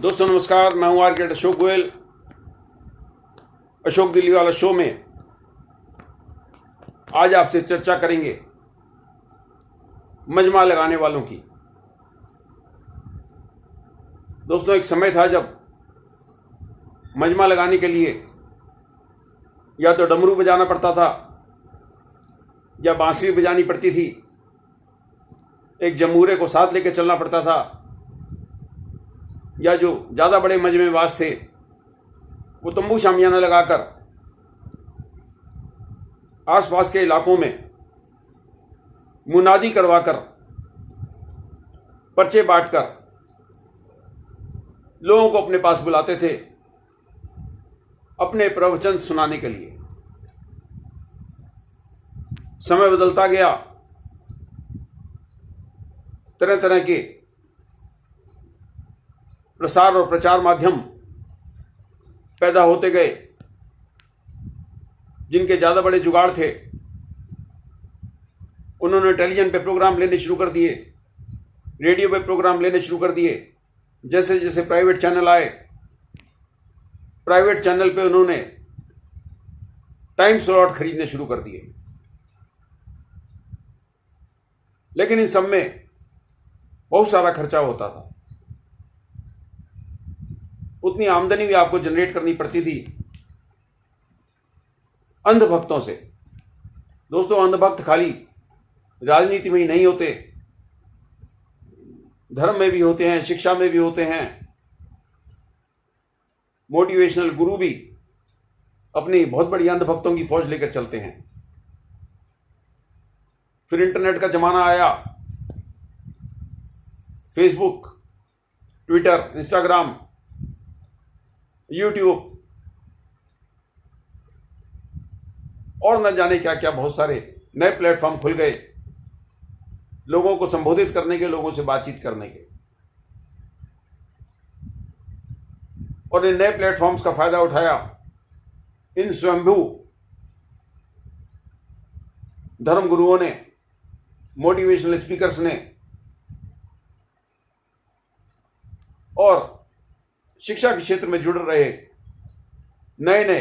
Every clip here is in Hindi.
दोस्तों नमस्कार, मैं हूं आर्किटेक्ट अशोक गोयल। अशोक दिल्ली वाला शो में आज आपसे चर्चा करेंगे मजमा लगाने वालों की। दोस्तों, एक समय था जब मजमा लगाने के लिए या तो डमरू बजाना पड़ता था या बांसुरी बजानी पड़ती थी, एक जमूरे को साथ लेकर चलना पड़ता था, या जो ज़्यादा बड़े मजमेबाज थे वो तंबू शामियाना लगाकर आसपास के इलाकों में मुनादी करवाकर पर्चे बांटकर लोगों को अपने पास बुलाते थे अपने प्रवचन सुनाने के लिए। समय बदलता गया, तरह तरह के प्रसार और प्रचार माध्यम पैदा होते गए। जिनके ज़्यादा बड़े जुगाड़ थे उन्होंने टेलीविजन पे प्रोग्राम लेने शुरू कर दिए, रेडियो पे प्रोग्राम लेने शुरू कर दिए। जैसे जैसे प्राइवेट चैनल आए, प्राइवेट चैनल पे उन्होंने टाइम स्लॉट खरीदने शुरू कर दिए। लेकिन इन सब में बहुत सारा खर्चा होता था, उतनी आमदनी भी आपको जनरेट करनी पड़ती थी अंधभक्तों से। दोस्तों, अंधभक्त खाली राजनीति में ही नहीं होते, धर्म में भी होते हैं, शिक्षा में भी होते हैं। मोटिवेशनल गुरु भी अपनी बहुत बड़ी अंधभक्तों की फौज लेकर चलते हैं। फिर इंटरनेट का जमाना आया, फेसबुक, ट्विटर, इंस्टाग्राम, यूट्यूब और न जाने क्या क्या बहुत सारे नए प्लेटफॉर्म खुल गए लोगों को संबोधित करने के, लोगों से बातचीत करने के। और इन नए प्लेटफॉर्म्स का फायदा उठाया इन स्वयंभू धर्म गुरुओं ने, मोटिवेशनल स्पीकर्स ने और शिक्षा के क्षेत्र में जुड़ रहे नए नए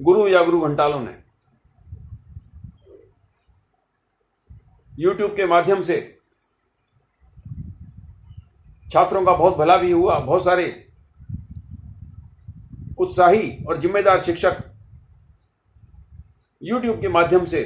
गुरु या गुरु घंटालों ने। यूट्यूब के माध्यम से छात्रों का बहुत भला भी हुआ। बहुत सारे उत्साही और जिम्मेदार शिक्षक यूट्यूब के माध्यम से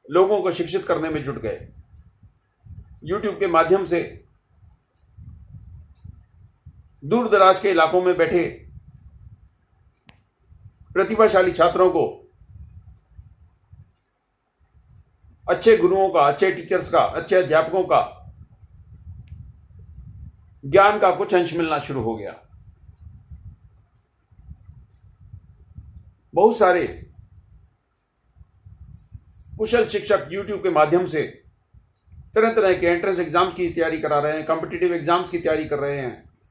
लोगों को शिक्षित करने में जुट गए। यूट्यूब के माध्यम से दूर दराज के इलाकों में बैठे प्रतिभाशाली छात्रों को अच्छे गुरुओं का, अच्छे टीचर्स का, अच्छे अध्यापकों का ज्ञान का कुछ अंश मिलना शुरू हो गया। बहुत सारे कुशल शिक्षक यूट्यूब के माध्यम से तरह तरह के एंट्रेंस एग्जाम्स की तैयारी करा रहे हैं, कॉम्पिटिटिव एग्जाम्स की तैयारी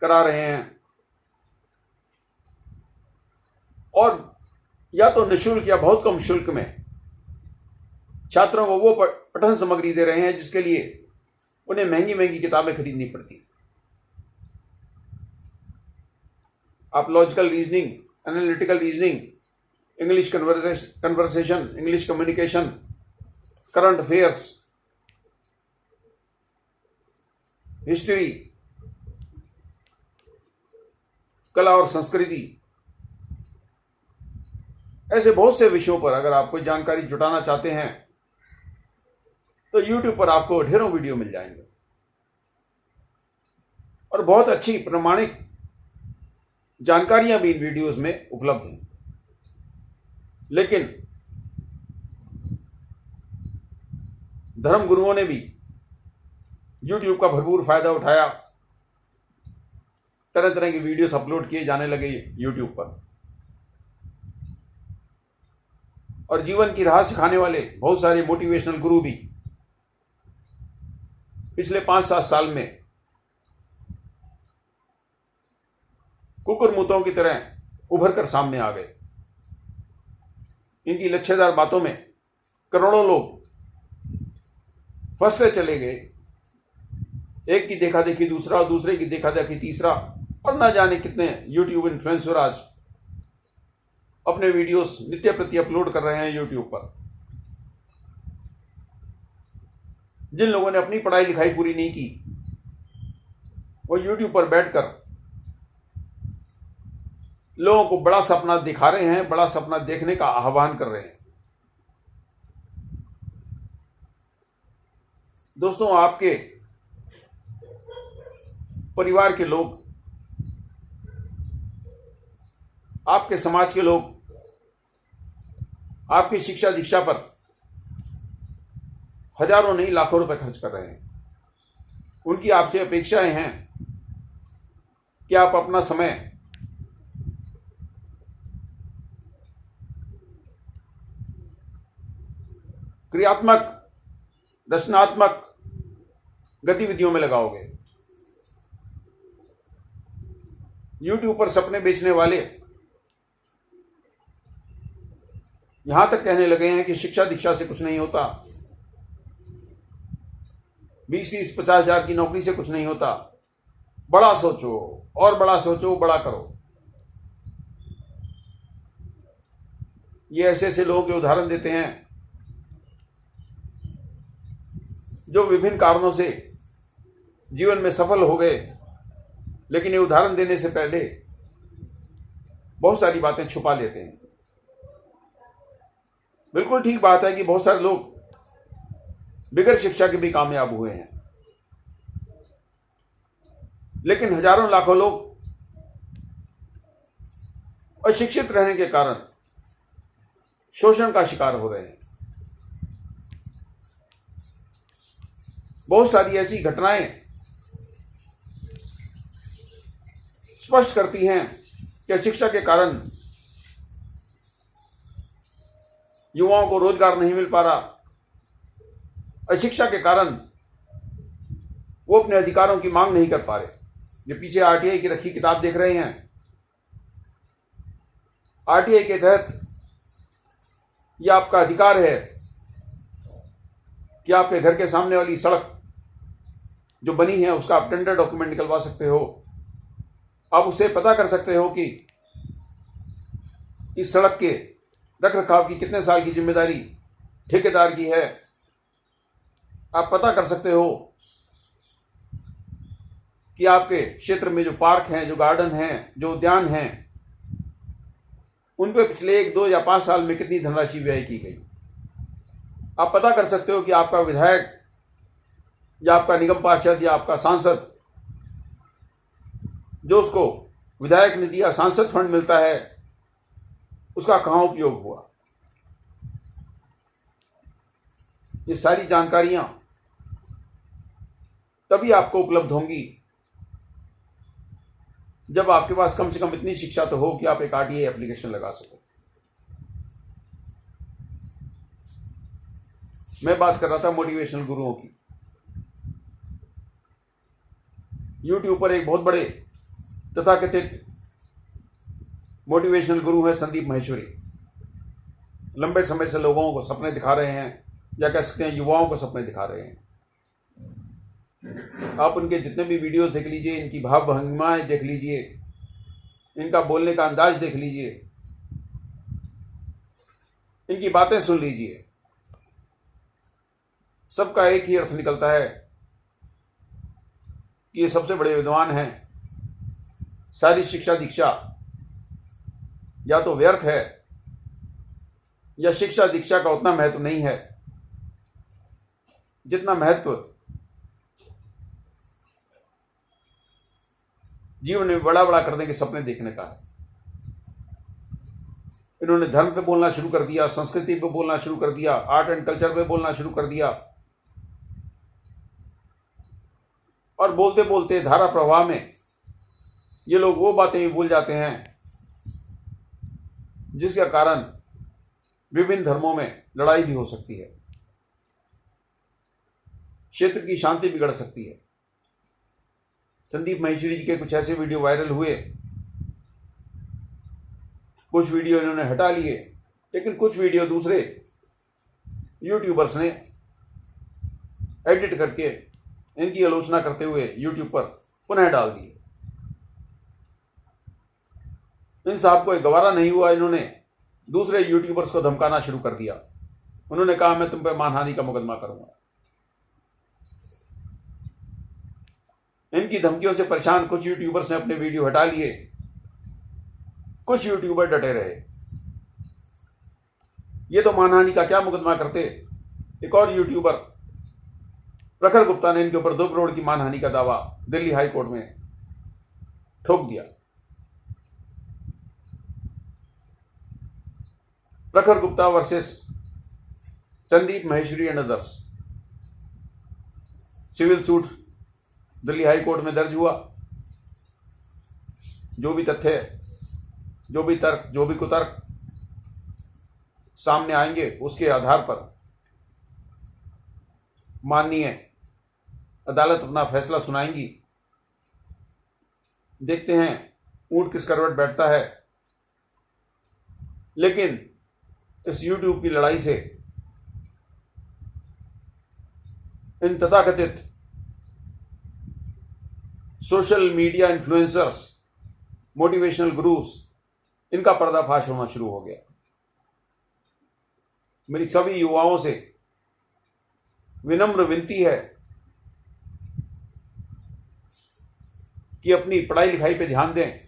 करा रहे हैं और या तो निःशुल्क या बहुत कम शुल्क में छात्रों को वो पठन सामग्री दे रहे हैं जिसके लिए उन्हें महंगी महंगी किताबें खरीदनी पड़ती। आप logical reasoning, analytical reasoning, English conversation, English communication, current affairs, history, कला और संस्कृति, ऐसे बहुत से विषयों पर अगर आप कोई जानकारी जुटाना चाहते हैं तो YouTube पर आपको ढेरों वीडियो मिल जाएंगे और बहुत अच्छी प्रमाणिक जानकारियां भी इन वीडियोस में उपलब्ध हैं। लेकिन धर्म गुरुओं ने भी YouTube का भरपूर फायदा उठाया, तरह तरह की वीडियोस अपलोड किए जाने लगे YouTube पर और जीवन की राह सिखाने वाले बहुत सारे मोटिवेशनल गुरु भी पिछले 5-7 साल में कुकुरमुतों की तरह उभर कर सामने आ गए। इनकी लच्छेदार बातों में करोड़ों लोग फंसते चले गए एक की देखा देखी दूसरा, दूसरे की देखा देखी तीसरा, और ना जाने कितने यूट्यूब इन्फ्लुएंसर आज अपने वीडियोस नित्य प्रति अपलोड कर रहे हैं यूट्यूब पर। जिन लोगों ने अपनी पढ़ाई लिखाई पूरी नहीं की, वो यूट्यूब पर बैठकर लोगों को बड़ा सपना दिखा रहे हैं, बड़ा सपना देखने का आह्वान कर रहे हैं। दोस्तों, आपके परिवार के लोग, आपके समाज के लोग आपकी शिक्षा दीक्षा पर हजारों नहीं लाखों रुपए खर्च कर रहे हैं। उनकी आपसे अपेक्षाएं हैं कि आप अपना समय क्रियात्मक, रचनात्मक गतिविधियों में लगाओगे। यूट्यूब पर सपने बेचने वाले यहां तक कहने लगे हैं कि शिक्षा दीक्षा से कुछ नहीं होता, 20-30, 50 हजार की नौकरी से कुछ नहीं होता। बड़ा सोचो और बड़ा सोचो, बड़ा करो। ये ऐसे ऐसे लोगों के उदाहरण देते हैं जो विभिन्न कारणों से जीवन में सफल हो गए, लेकिन ये उदाहरण देने से पहले बहुत सारी बातें छुपा लेते हैं। बिल्कुल ठीक बात है कि बहुत सारे लोग बिगैर शिक्षा के भी कामयाब हुए हैं, लेकिन हजारों लाखों लोग अशिक्षित रहने के कारण शोषण का शिकार हो रहे हैं। बहुत सारी ऐसी घटनाएं स्पष्ट करती हैं कि शिक्षा के कारण युवाओं को रोजगार नहीं मिल पा रहा, अशिक्षा के कारण वो अपने अधिकारों की मांग नहीं कर पा रहे। ये पीछे आरटीआई की रखी किताब देख रहे हैं। आरटीआई के तहत यह आपका अधिकार है कि आपके घर के सामने वाली सड़क जो बनी है उसका आप टेंडर डॉक्यूमेंट निकलवा सकते हो। आप उससे पता कर सकते हो कि इस सड़क के रखरखाव की कितने साल की जिम्मेदारी ठेकेदार की है। आप पता कर सकते हो कि आपके क्षेत्र में जो पार्क हैं, जो गार्डन हैं, जो उद्यान हैं, उन पे पिछले 1, 2 या 5 साल में कितनी धनराशि व्यय की गई। आप पता कर सकते हो कि आपका विधायक या आपका निगम पार्षद या आपका सांसद, जो उसको विधायक निधि या सांसद फंड मिलता है, उसका कहाँ उपयोग हुआ। ये सारी जानकारियां तभी आपको उपलब्ध होंगी जब आपके पास कम से कम इतनी शिक्षा तो हो कि आप एक आरटीआई एप्लीकेशन लगा सको। मैं बात कर रहा था मोटिवेशनल गुरुओं की। यूट्यूब पर एक बहुत बड़े तथाकथित मोटिवेशनल गुरु है संदीप माहेश्वरी। लंबे समय से लोगों को सपने दिखा रहे हैं, या कह सकते हैं युवाओं को सपने दिखा रहे हैं। आप उनके जितने भी वीडियोस देख लीजिए, इनकी भाव भंगिमाएं देख लीजिए, इनका बोलने का अंदाज देख लीजिए, इनकी बातें सुन लीजिए, सबका एक ही अर्थ निकलता है कि ये सबसे बड़े विद्वान हैं। सारी शिक्षा दीक्षा या तो व्यर्थ है, या शिक्षा दीक्षा का उतना महत्व नहीं है जितना महत्व जीवन में बड़ा बड़ा करने के सपने देखने का है। इन्होंने धर्म पे बोलना शुरू कर दिया, संस्कृति पे बोलना शुरू कर दिया, आर्ट एंड कल्चर पे बोलना शुरू कर दिया, और बोलते बोलते धारा प्रवाह में ये लोग वो बातें भी भूल जाते हैं जिसके कारण विभिन्न धर्मों में लड़ाई भी हो सकती है, क्षेत्र की शांति बिगड़ सकती है। संदीप माहेश्वरी जी के कुछ ऐसे वीडियो वायरल हुए, कुछ वीडियो इन्होंने हटा लिए, लेकिन कुछ वीडियो दूसरे यूट्यूबर्स ने एडिट करके इनकी आलोचना करते हुए यूट्यूब पर पुनः डाल दिए। इन साहब को गवारा नहीं हुआ, इन्होंने दूसरे यूट्यूबर्स को धमकाना शुरू कर दिया। उन्होंने कहा मैं तुम पे मानहानि का मुकदमा करूंगा। इनकी धमकियों से परेशान कुछ यूट्यूबर्स ने अपने वीडियो हटा लिए, कुछ यूट्यूबर डटे रहे। ये तो मानहानि का क्या मुकदमा करते। एक और यूट्यूबर प्रखर गुप्ता ने इनके ऊपर 2 करोड़ की मानहानि का दावा दिल्ली हाई कोर्ट में ठोक दिया। Prakhar Gupta versus Sandeep Maheshwari and others civil suit Delhi high court में दर्ज हुआ। जो भी तथ्य, जो भी तर्क, जो भी कुतर्क सामने आएंगे उसके आधार पर माननीय अदालत अपना फैसला सुनाएंगी। देखते हैं ऊंट किस करवट बैठता है। लेकिन इस यूट्यूब की लड़ाई से इन तथाकथित social media influencers, motivational gurus, इनका पर्दाफाश होना शुरू हो गया। मेरी सभी युवाओं से विनम्र विनती है कि अपनी पढ़ाई लिखाई पे ध्यान दें।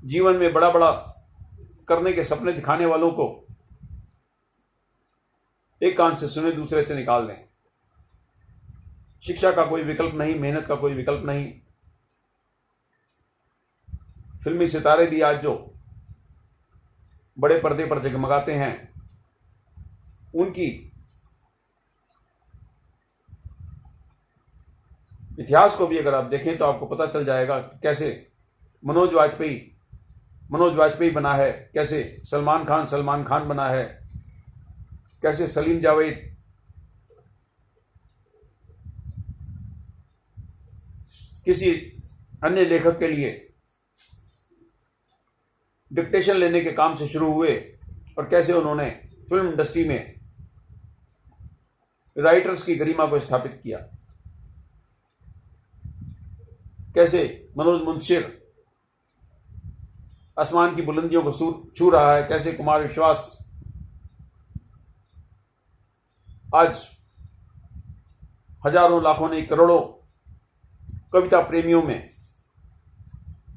जीवन में बड़ा बड़ा करने के सपने दिखाने वालों को एक कान से सुने, दूसरे से निकाल दें। शिक्षा का कोई विकल्प नहीं, मेहनत का कोई विकल्प नहीं। फिल्मी सितारे भी आज जो बड़े पर्दे पर जगमगाते हैं, उनकी इतिहास को भी अगर आप देखें तो आपको पता चल जाएगा कि कैसे मनोज वाजपेयी बना है, कैसे सलमान खान बना है, कैसे सलीम जावेद, किसी अन्य लेखक के लिए डिक्टेशन लेने के काम से शुरू हुए और कैसे उन्होंने फिल्म इंडस्ट्री में राइटर्स की गरिमा को स्थापित किया। कैसे मनोज मुंशिर आसमान की बुलंदियों को छू रहा है, कैसे कुमार विश्वास आज हजारों लाखों नहीं करोड़ों कविता प्रेमियों में